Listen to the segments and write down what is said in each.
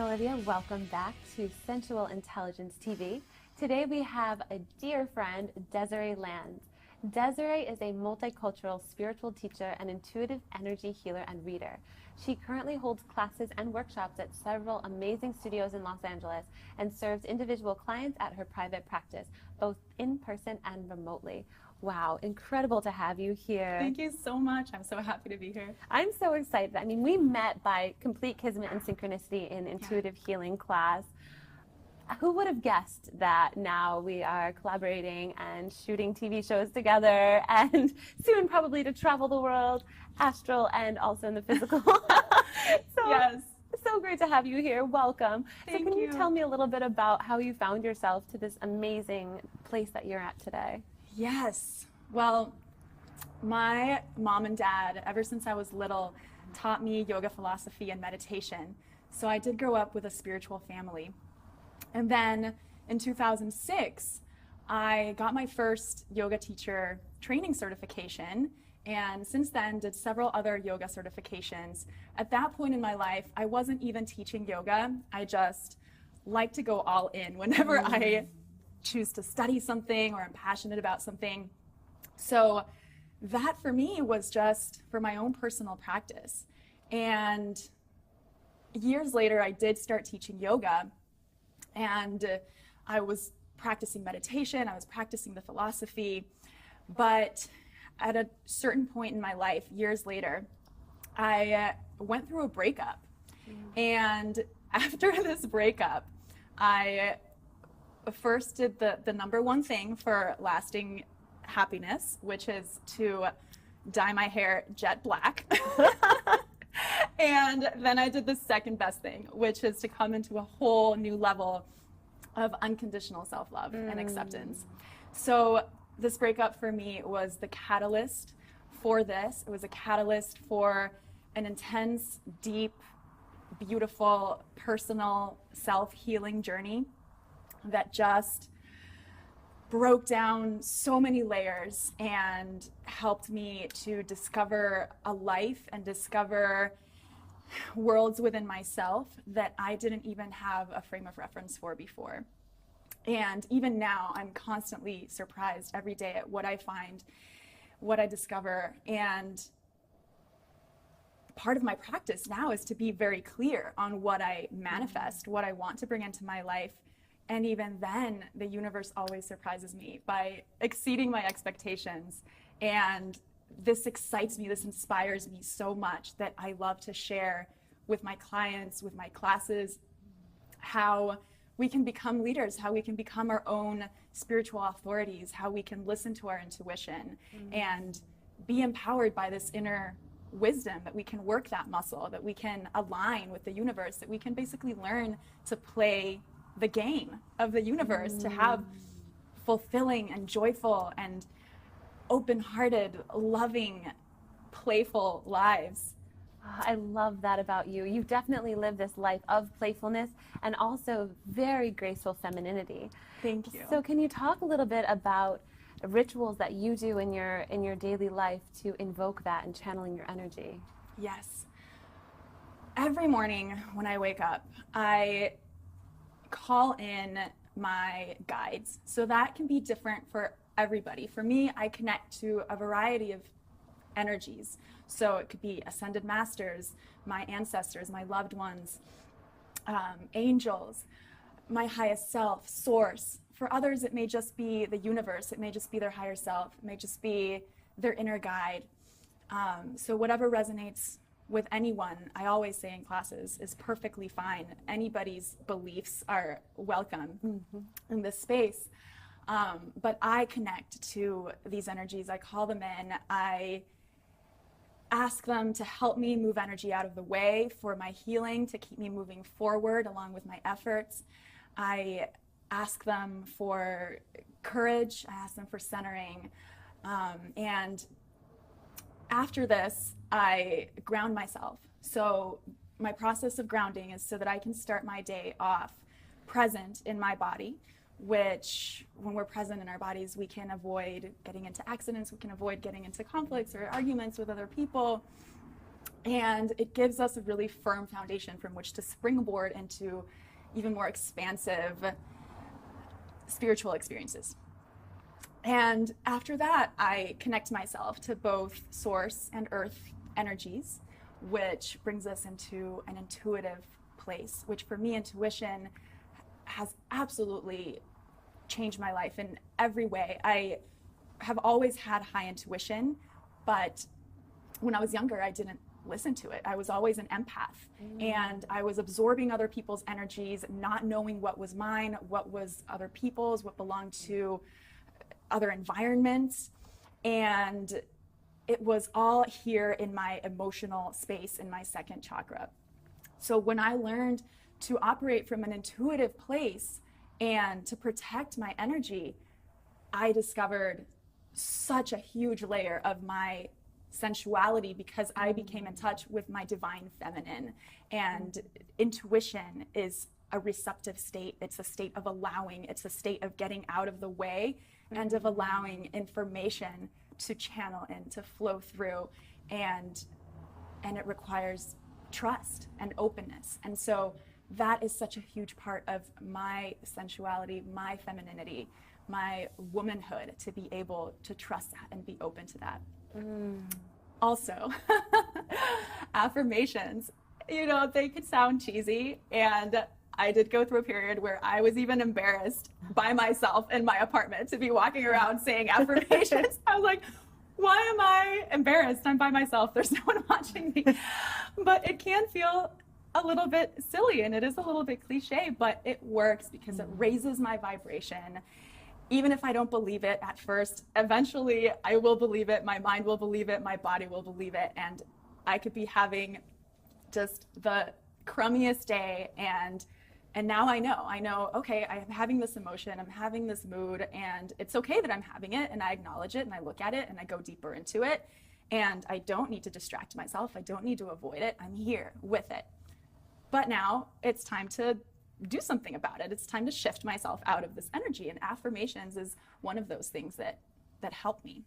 Olivia. Welcome back to Sensual Intelligence TV. Today we have a dear friend, Desiree Lanz. Desiree is a multicultural spiritual teacher and intuitive energy healer and reader. She currently holds classes and workshops at several amazing studios in Los Angeles and serves individual clients at her private practice, both in person and remotely. Wow, incredible to have you here. Thank you so much. I'm so happy to be here. I'm so excited. I mean, we met by complete kismet and synchronicity in intuitive healing class. Who would have guessed that now we are collaborating and shooting TV shows together and soon probably to travel the world, astral and also in the physical. Yes. So great to have you here. Welcome. Thank so can you tell me a little bit about how you found yourself to this amazing place that you're at today? Yes. Well, my mom and dad, ever since I was little, taught me yoga philosophy and meditation. So I did grow up with a spiritual family. And then in 2006, I got my first yoga teacher training certification. And since then, did several other yoga certifications. At that point in my life, I wasn't even teaching yoga. I just like to go all in whenever I choose to study something or I'm passionate about something. So that for me was just for my own personal practice. And years later, I did start teaching yoga, and I was practicing meditation, I was practicing the philosophy, but at a certain point in my life, years later, I went through a breakup. And after this breakup, I first did the number one thing for lasting happiness, which is to dye my hair jet black. And then I did the second best thing, which is to come into a whole new level of unconditional self-love and acceptance. So this breakup for me was the catalyst for this. It was a catalyst for an intense, deep, beautiful, personal self-healing journey that just broke down so many layers and helped me to discover a life and discover worlds within myself that I didn't even have a frame of reference for before. And even now, I'm constantly surprised every day at what I find, what I discover. And part of my practice now is to be very clear on what I manifest, what I want to bring into my life. And even then, the universe always surprises me by exceeding my expectations. And this excites me, this inspires me so much that I love to share with my clients, with my classes, how we can become leaders, how we can become our own spiritual authorities, how we can listen to our intuition and be empowered by this inner wisdom, that we can work that muscle, that we can align with the universe, that we can basically learn to play the game of the universe, to have fulfilling and joyful and open-hearted, loving, playful lives. I love that about you. You definitely live this life of playfulness and also very graceful femininity. Thank you. So can you talk a little bit about rituals that you do in your daily life to invoke that and channeling your energy? Yes. Every morning when I wake up, I call in my guides. So that can be different for everybody. For me, I connect to a variety of energies. So it could be ascended masters, my ancestors, my loved ones, angels, my highest self, source. For others, it may just be the universe. It may just be their higher self. It may just be their inner guide. So whatever resonates with anyone, I always say in classes, is perfectly fine. Anybody's beliefs are welcome in this space. But I connect to these energies. I call them in. I ask them to help me move energy out of the way for my healing, to keep me moving forward along with my efforts. I ask them for courage. I ask them for centering. And after this, I ground myself. So my process of grounding is so that I can start my day off present in my body, which when we're present in our bodies, we can avoid getting into accidents, we can avoid getting into conflicts or arguments with other people. And it gives us a really firm foundation from which to springboard into even more expansive spiritual experiences. And after that, I connect myself to both source and earth energies, which brings us into an intuitive place, which for me, intuition has absolutely changed my life in every way. I have always had high intuition, but when I was younger, I didn't listen to it. I was always an empath, and I was absorbing other people's energies, not knowing what was mine, what was other people's, what belonged to other environments. And it was all here in my emotional space, in my second chakra. So when I learned to operate from an intuitive place and to protect my energy, I discovered such a huge layer of my sensuality, because I became in touch with my divine feminine. And intuition is a receptive state. It's a state of allowing. It's a state of getting out of the way and of allowing information to channel in, to flow through. And it requires trust and openness. And so that is such a huge part of my sensuality, my femininity, my womanhood, to be able to trust that and be open to that. Also, affirmations, you know, they could sound cheesy, and I did go through a period where I was even embarrassed by myself in my apartment to be walking around saying affirmations. I was like, why am I embarrassed? I'm by myself. There's no one watching me. But it can feel a little bit silly, and it is a little bit cliche, but it works because it raises my vibration. Even if I don't believe it at first, eventually I will believe it, my mind will believe it, my body will believe it, and I could be having just the crummiest day, and now I know, okay, I'm having this emotion, I'm having this mood, and it's okay that I'm having it, and I acknowledge it, and I look at it, and I go deeper into it, and I don't need to distract myself, I don't need to avoid it, I'm here with it. But now it's time to do something about it. It's time to shift myself out of this energy, and affirmations is one of those things that help me.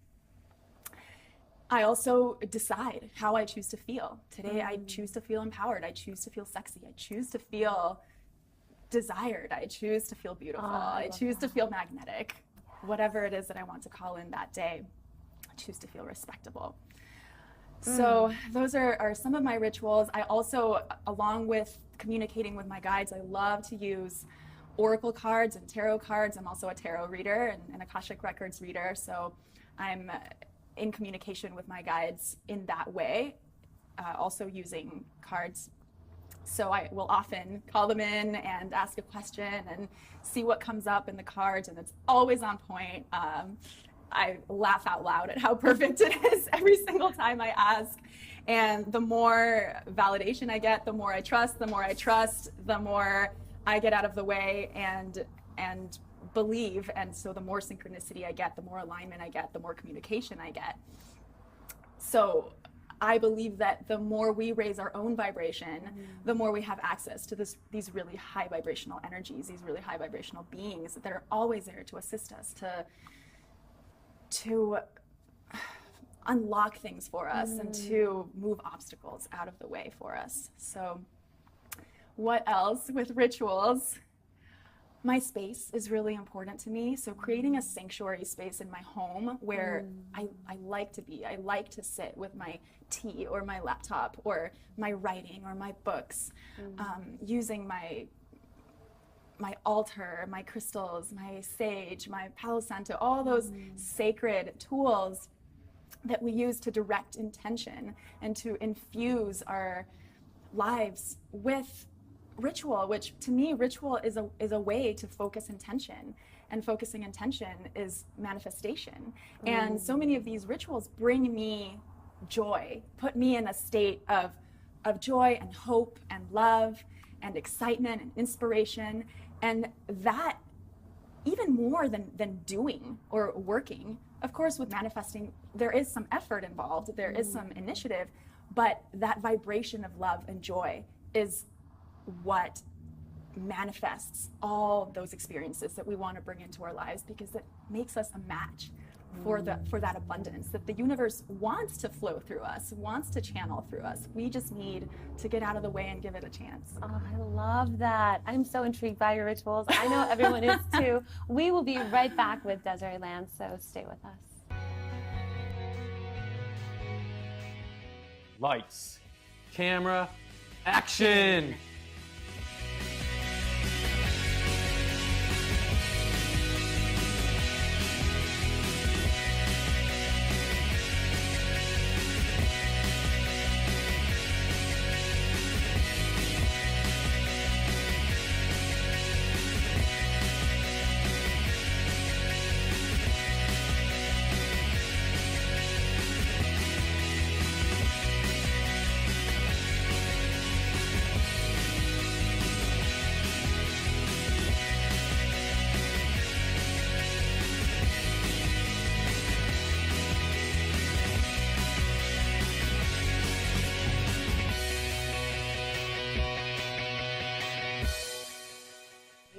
I also decide how I choose to feel. Today I choose to feel empowered. I choose to feel sexy. I choose to feel desired. I choose to feel beautiful. I choose to feel magnetic. Whatever it is that I want to call in that day, I choose to feel respectable. So those are some of my rituals. I also, along with communicating with my guides, I love to use oracle cards and tarot cards. I'm also a tarot reader and an Akashic Records reader. So I'm in communication with my guides in that way, also using cards. So I will often call them in and ask a question and see what comes up in the cards, and it's always on point. I laugh out loud at how perfect it is every single time I ask. And the more validation I get, the more I trust, the more I get out of the way and believe. And so the more synchronicity I get, the more alignment I get, the more communication I get. So I believe that the more we raise our own vibration, the more we have access to these really high vibrational energies, these really high vibrational beings that are always there to assist us, to unlock things for us and to move obstacles out of the way for us. So what else with rituals? My space is really important to me. So creating a sanctuary space in my home where I like to be. I like to sit with my tea or my laptop or my writing or my books, using my altar, my crystals, my sage, my Palo Santo, all those sacred tools that we use to direct intention and to infuse our lives with ritual, which to me, ritual is a way to focus intention, and focusing intention is manifestation. And so many of these rituals bring me joy, put me in a state of joy and hope and love and excitement and inspiration. And that, even more than doing or working, of course, with manifesting, there is some effort involved, there is some initiative, but that vibration of love and joy is what manifests all those experiences that we want to bring into our lives, because it makes us a match for that abundance, that the universe wants to flow through us, wants to channel through us. We just need to get out of the way and give it a chance. Oh, I love that. I'm so intrigued by your rituals. I know everyone is too. We will be right back with Desiree Lanz, so stay with us. Lights, camera, action!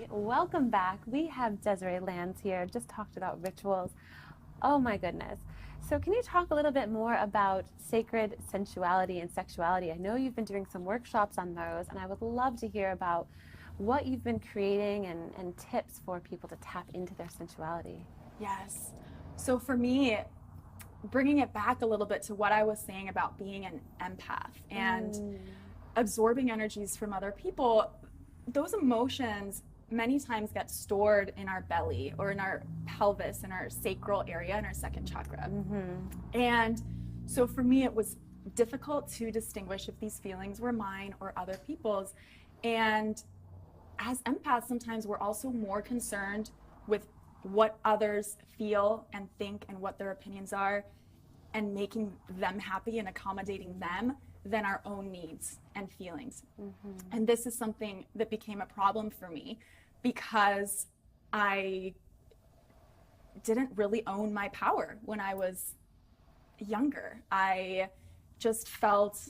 Welcome back. We have Desiree Lanz here, just talked about rituals. Oh my goodness. So can you talk a little bit more about sacred sensuality and sexuality? I know you've been doing some workshops on those, and I would love to hear about what you've been creating and tips for people to tap into their sensuality. Yes. So for me, bringing it back a little bit to what I was saying about being an empath and absorbing energies from other people, those emotions many times get stored in our belly or in our pelvis, in our sacral area, in our second chakra. And so for me, it was difficult to distinguish if these feelings were mine or other people's. And as empaths, sometimes we're also more concerned with what others feel and think and what their opinions are, and making them happy and accommodating them, than our own needs and feelings. And this is something that became a problem for me because I didn't really own my power when I was younger. I just felt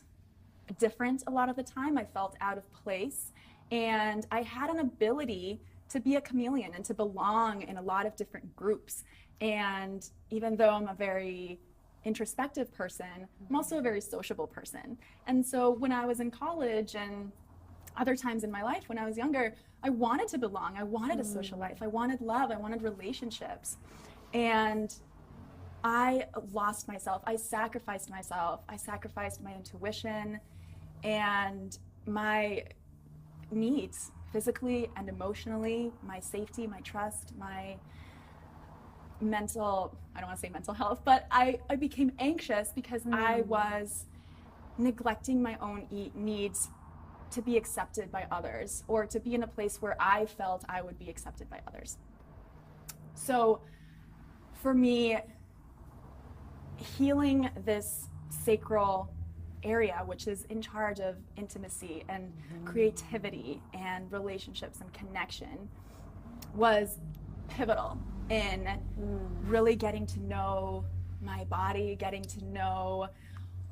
different a lot of the time. I felt out of place, and I had an ability to be a chameleon and to belong in a lot of different groups. And even though I'm a very introspective person, I'm also a very sociable person. And so when I was in college and other times in my life when I was younger, I wanted to belong. I wanted a social life. I wanted love. I wanted relationships. And I lost myself. I sacrificed myself. I sacrificed my intuition and my needs, physically and emotionally, my safety, my trust, my mental, I don't want to say mental health, but I became anxious because I was neglecting my own needs to be accepted by others, or to be in a place where I felt I would be accepted by others. So for me, healing this sacral area, which is in charge of intimacy and creativity and relationships and connection, was pivotal in really getting to know my body, getting to know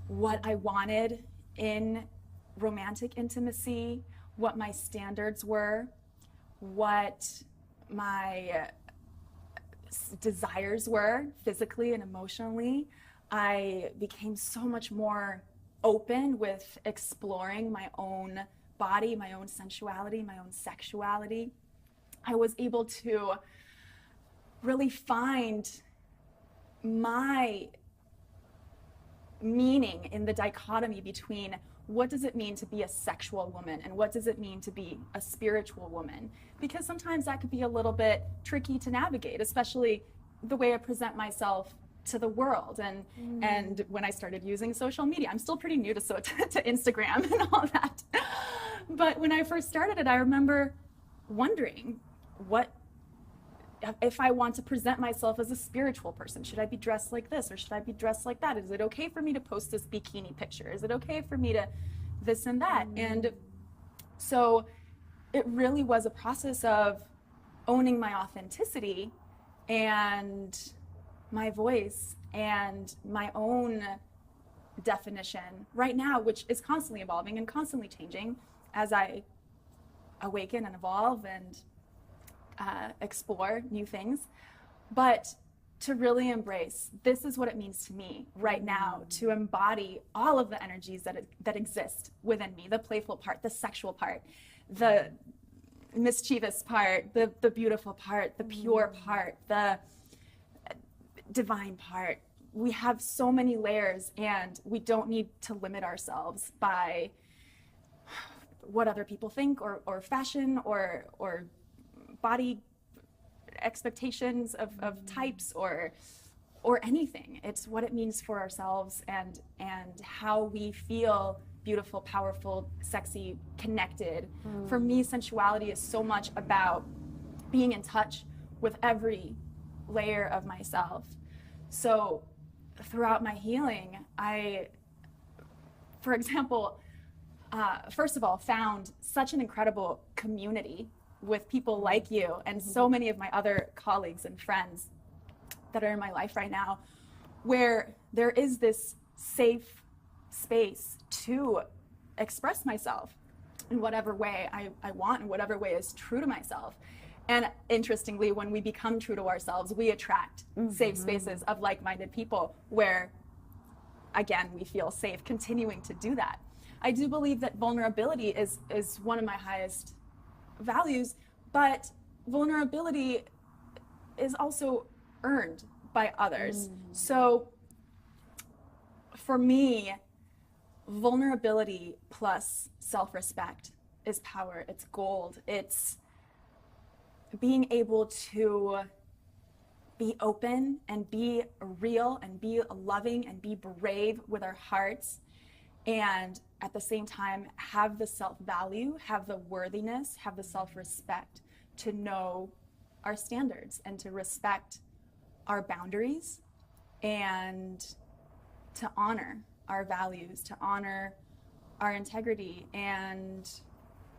what I wanted in romantic intimacy, what my standards were, what my desires were physically and emotionally. I became so much more open with exploring my own body, my own sensuality, my own sexuality. I was able to really find my meaning in the dichotomy between what does it mean to be a sexual woman and what does it mean to be a spiritual woman? Because sometimes that could be a little bit tricky to navigate, especially the way I present myself to the world. And when I started using social media, I'm still pretty new to Instagram and all that. But when I first started it, I remember wondering, what if I want to present myself as a spiritual person? Should I be dressed like this or should I be dressed like that? Is it okay for me to post this bikini picture? Is it okay for me to this and that? And so it really was a process of owning my authenticity and my voice and my own definition right now, which is constantly evolving and constantly changing as I awaken and evolve and explore new things. But to really embrace, this is what it means to me right now, to embody all of the energies that exist within me, the playful part, the sexual part, the mischievous part, the beautiful part, the pure part, the divine part. We have so many layers, and we don't need to limit ourselves by what other people think, or fashion, or body expectations of types, or anything. It's what it means for ourselves, and how we feel beautiful, powerful, sexy, connected. For me, sensuality is so much about being in touch with every layer of myself. So throughout my healing, I, for example, first of all, found such an incredible community with people like you and so many of my other colleagues and friends that are in my life right now, where there is this safe space to express myself in whatever way I want, in whatever way is true to myself. And interestingly, when we become true to ourselves, we attract safe spaces of like-minded people where, again, we feel safe continuing to do that. I do believe that vulnerability is one of my highest values, but vulnerability is also earned by others. So for me, vulnerability plus self-respect is power. It's gold. It's being able to be open and be real and be loving and be brave with our hearts, and at the same time have the self-value, have the worthiness, have the self-respect to know our standards and to respect our boundaries, and to honor our values, to honor our integrity and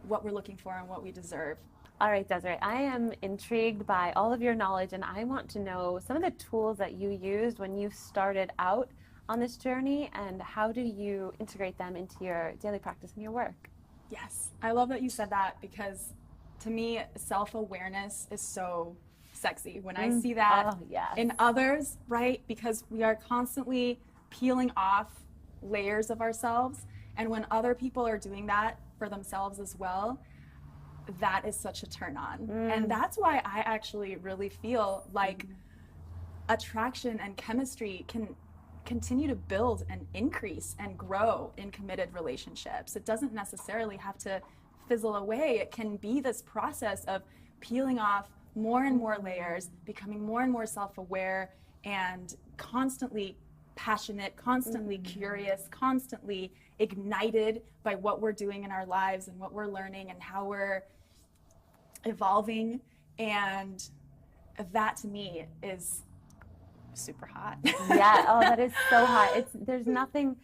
what we're looking for and what we deserve. All right, Desiree, I am intrigued by all of your knowledge, and I want to know some of the tools that you used when you started out on this journey, and how do you integrate them into your daily practice and your work? Yes, I love that you said that, because to me, self-awareness is so sexy when I see that in others, right? Because we are constantly peeling off layers of ourselves, and when other people are doing that for themselves as well, that is such a turn on. And that's why I actually really feel like attraction and chemistry can continue to build and increase and grow in committed relationships. It doesn't necessarily have to fizzle away. It can be this process of peeling off more and more layers, becoming more and more self-aware, and constantly passionate, constantly curious, constantly ignited by what we're doing in our lives and what we're learning and how we're evolving. And that to me is super hot. Yeah, oh, that is so hot. There's nothing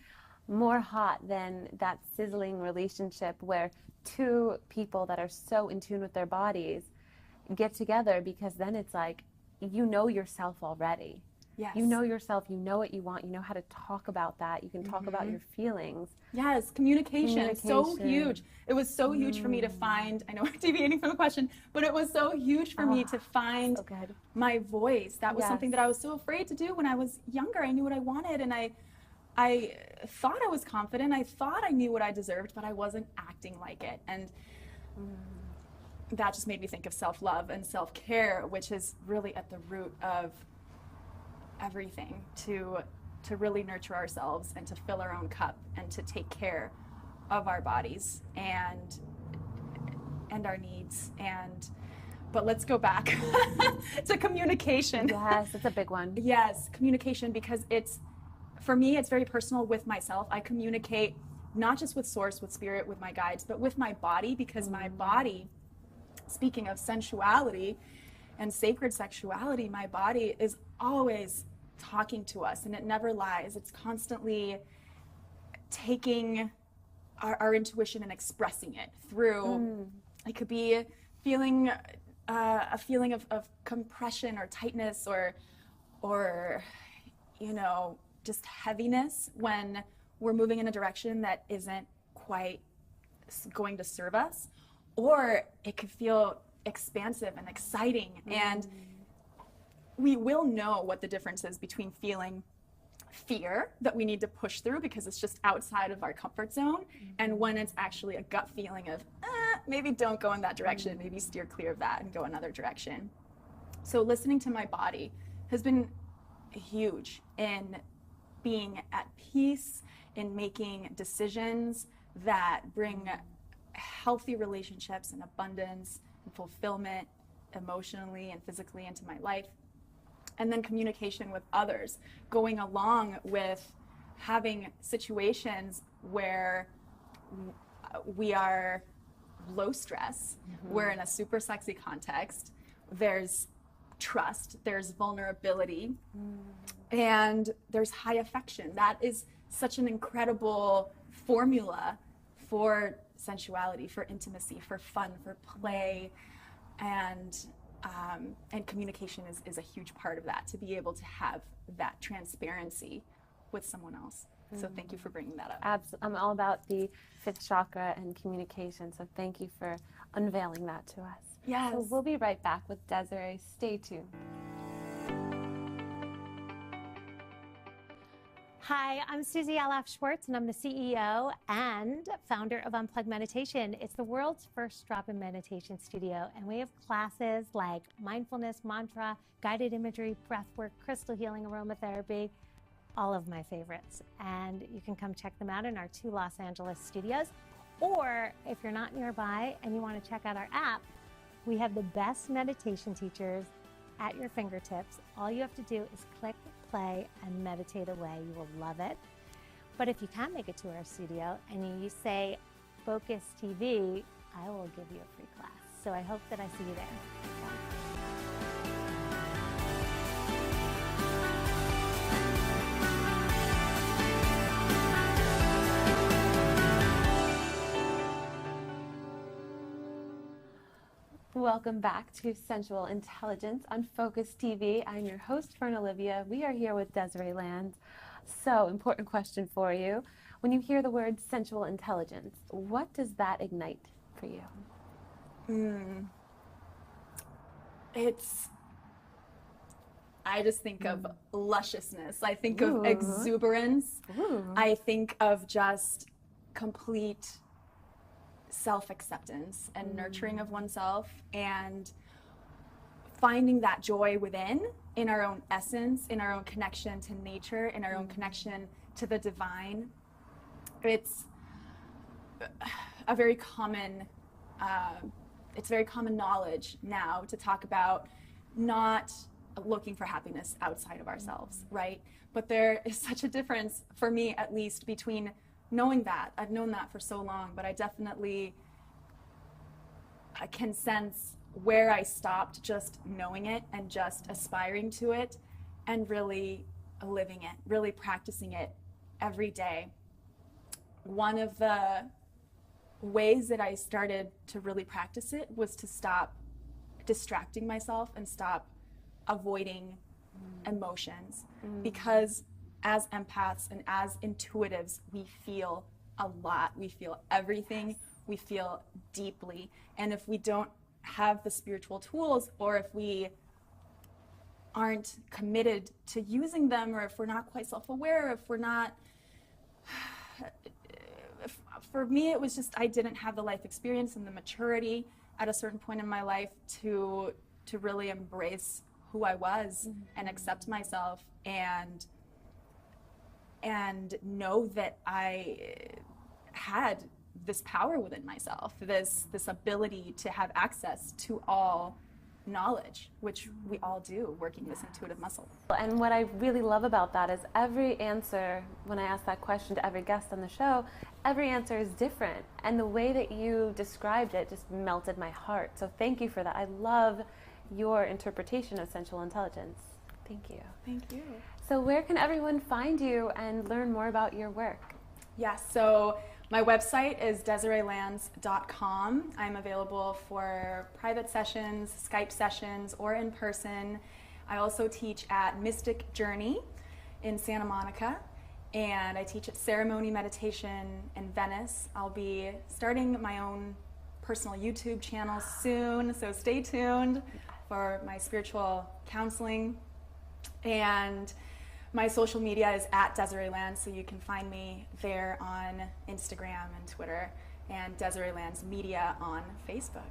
more hot than that sizzling relationship where two people that are so in tune with their bodies get together, because then it's like, you know yourself already. Yes. You know yourself, you know what you want, you know how to talk about that, you can talk about your feelings. Yes, communication. So huge. It was so huge for me to find, I know we're deviating from the question, but it was so huge for me to find my voice. That was something that I was so afraid to do when I was younger. I knew what I wanted, and I thought I was confident, I thought I knew what I deserved, but I wasn't acting like it. And that just made me think of self-love and self-care, which is really at the root of everything, to really nurture ourselves and to fill our own cup and to take care of our bodies and our needs. But let's go back to communication. Yes, it's a big one. Yes, communication, because for me, it's very personal with myself. I communicate not just with source, with spirit, with my guides, but with my body, because my body, speaking of sensuality and sacred sexuality, my body is always talking to us, and it never lies. It's constantly taking our intuition and expressing it through, it could be feeling a feeling of compression or tightness, or you know, just heaviness when we're moving in a direction that isn't quite going to serve us, or it could feel expansive and exciting. And we will know what the difference is between feeling fear that we need to push through because it's just outside of our comfort zone, and when it's actually a gut feeling of maybe don't go in that direction, maybe steer clear of that and go another direction. So listening to my body has been huge in being at peace, in making decisions that bring healthy relationships and abundance and fulfillment emotionally and physically into my life. And then communication with others, going along with having situations where we are low stress, we're in a super sexy context, there's trust, there's vulnerability, and there's high affection. That is such an incredible formula for sensuality, for intimacy, for fun, for play, and communication is a huge part of that, to be able to have that transparency with someone else. So thank you for bringing that up. Absolutely. I'm all about the fifth chakra and communication, so thank you for unveiling that to us. Yes. So we'll be right back with Desiree. Stay tuned. Hi, I'm Susie Alaf Schwartz, and I'm the CEO and founder of Unplugged Meditation. It's the world's first drop-in meditation studio, and we have classes like mindfulness, mantra, guided imagery, breathwork, crystal healing, aromatherapy, all of my favorites. And you can come check them out in our 2 Los Angeles studios. Or if you're not nearby and you want to check out our app, we have the best meditation teachers at your fingertips. All you have to do is click play and meditate away. You will love it. But if you can't make it to our studio and you say Focus TV, I will give you a free class. So I hope that I see you there. Welcome back to Sensual Intelligence on Focus TV. I'm your host, Fern Olivia. We are here with Desiree Lanz. So, important question for you. When you hear the word sensual intelligence, what does that ignite for you? I just think of lusciousness. I think of exuberance. I think of just complete self-acceptance and nurturing of oneself, and finding that joy within, in our own essence, in our own connection to nature, in our own connection to the divine. It's a very common knowledge now to talk about not looking for happiness outside of ourselves, right? But there is such a difference, for me at least, between knowing that. I've known that for so long, but I can sense where I stopped just knowing it and just aspiring to it, and really living it, really practicing it every day. One of the ways that I started to really practice it was to stop distracting myself and stop avoiding emotions, because as empaths and as intuitives, we feel a lot. We feel everything. We feel deeply. And if we don't have the spiritual tools, or if we aren't committed to using them, or if we're not quite self-aware, if we're not... For me, it was just I didn't have the life experience and the maturity at a certain point in my life to really embrace who I was and accept myself, and know that I had this power within myself, this ability to have access to all knowledge, which we all do, working this intuitive muscle. And what I really love about that is every answer, when I ask that question to every guest on the show, every answer is different. And the way that you described it just melted my heart. So thank you for that. I love your interpretation of sensual intelligence. Thank you. Thank you. So where can everyone find you and learn more about your work? Yes, so my website is desireelanz.com. I'm available for private sessions, Skype sessions, or in person. I also teach at Mystic Journey in Santa Monica, and I teach at Ceremony Meditation in Venice. I'll be starting my own personal YouTube channel soon, so stay tuned for my spiritual counseling And my social media is at Desiree Lanz, so you can find me there on Instagram and Twitter, and Desiree Lanz Media on Facebook.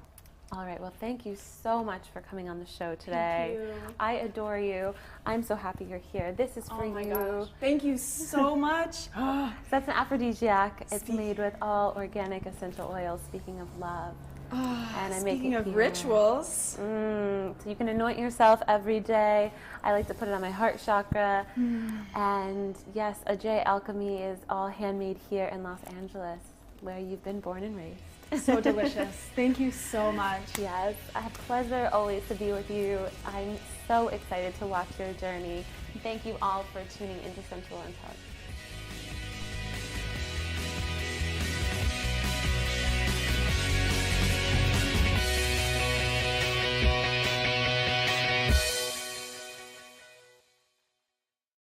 All right, well, thank you so much for coming on the show today. Thank you. I adore you. I'm so happy you're here. This is for Oh my you. gosh. Thank you so much. That's an aphrodisiac. It's made with all organic essential oils, speaking of love. And I make Speaking it of here. rituals. So you can anoint yourself every day. I like to put it on my heart chakra. And yes, Ajai Alchemy is all handmade here in Los Angeles, where you've been born and raised. So delicious. Thank you so much. Yes, a pleasure always to be with you. I'm so excited to watch your journey. Thank you all for tuning into Sensual Intelligence.